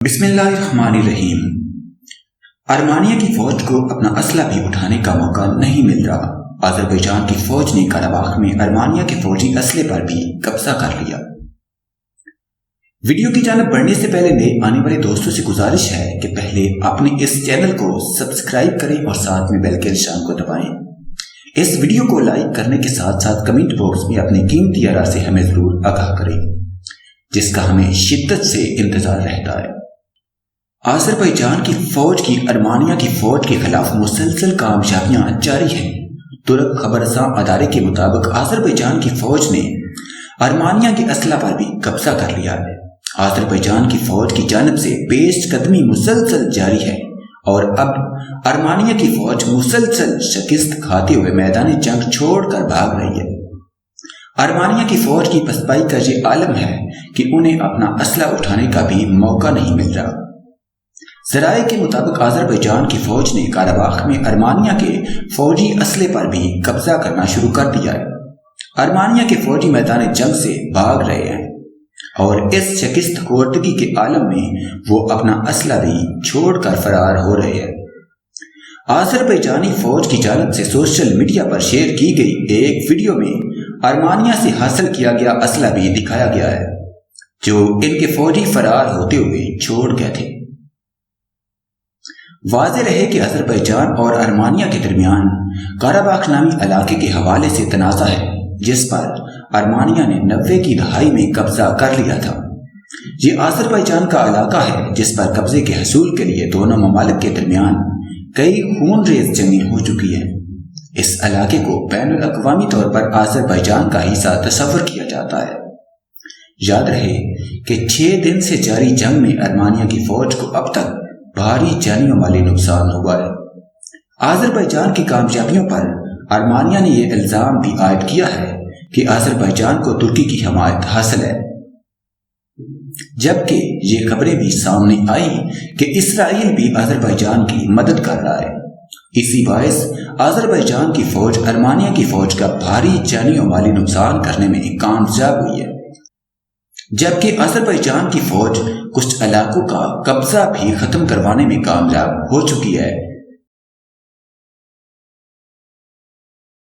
بسم اللہ الرحمن الرحیم۔ ارمانیہ کی فوج کو اپنا اسلحہ بھی اٹھانے کا موقع نہیں مل رہا۔ آذربائیجان کی فوج نے قراباخ میں ارمانیہ کے فوجی اسلحے پر بھی قبضہ کر لیا۔ ویڈیو کی جانب بڑھنے سے پہلے نئے آنے والے دوستوں سے گزارش ہے کہ پہلے اپنے اس چینل کو سبسکرائب کریں اور ساتھ میں بیل کے نشان کو دبائیں۔ اس ویڈیو کو لائک کرنے کے ساتھ ساتھ کمنٹ باکس میں اپنے قیمتی آراء سے ہمیں ضرور آگاہ کریں، جس کا ہمیں شدت سے انتظار رہتا ہے۔ آذربائیجان کی فوج کی ارمانیہ کی فوج کے خلاف مسلسل کامیابیاں جاری ہیں۔ ترک خبررساں ادارے کے مطابق آذربائیجان کی فوج نے ارمانیہ کے اسلحہ پر بھی قبضہ کر لیا ہے۔ آذربائیجان کی فوج کی جانب سے پیش قدمی مسلسل جاری ہے اور اب ارمانیہ کی فوج مسلسل شکست کھاتے ہوئے میدان جنگ چھوڑ کر بھاگ رہی ہے۔ ارمانیہ کی فوج کی پسپائی کا یہ عالم ہے کہ انہیں اپنا اسلحہ اٹھانے کا بھی موقع نہیں مل رہا۔ ذرائع کے مطابق آذربائیجان کی فوج نے قراباخ میں ارمانیہ کے فوجی اسلحے پر بھی قبضہ کرنا شروع کر دیا ہے۔ ارمانیہ کے فوجی میدان جنگ سے بھاگ رہے ہیں اور اس شکست خوردگی کے عالم میں وہ اپنا اسلحہ بھی چھوڑ کر فرار ہو رہے ہیں۔ آذربائیجانی فوج کی جانب سے سوشل میڈیا پر شیئر کی گئی ایک ویڈیو میں ارمانیہ سے حاصل کیا گیا اسلحہ بھی دکھایا گیا ہے جو ان کے فوجی فرار ہوتے ہوئے چھوڑ گئے تھے۔ واضح رہے کہ آذربائیجان اور ارمانیہ کے درمیان قراباخ نامی علاقے کے حوالے سے تنازع ہے، جس پر ارمانیہ نے 90 کی دہائی میں قبضہ کر لیا تھا۔ یہ آذربائیجان کا علاقہ ہے جس پر قبضے کے حصول کے لیے دونوں ممالک کے درمیان کئی خون ریز جنگیں ہو چکی ہیں۔ اس علاقے کو بین الاقوامی طور پر آذربائیجان کا حصہ تصور کیا جاتا ہے۔ یاد رہے کہ 6 دن سے جاری جنگ میں ارمانیہ کی فوج کو اب تک بھاری جانی و مالی نقصان ہوا ہے۔ آذربائیجان کی کامیابیوں پر ارمانیہ نے یہ الزام بھی عائد کیا ہے کہ آذربائیجان کو ترکی کی حمایت حاصل ہے، جبکہ یہ خبریں بھی سامنے آئی کہ اسرائیل بھی آذربائیجان کی مدد کر رہا ہے۔ اسی باعث آذربائیجان کی فوج ارمانیہ کی فوج کا بھاری جانی و مالی نقصان کرنے میں کامیاب ہوئی ہے، جبکہ آذربائیجان کی فوج کچھ علاقوں کا قبضہ بھی ختم کروانے میں کامیاب ہو چکی ہے۔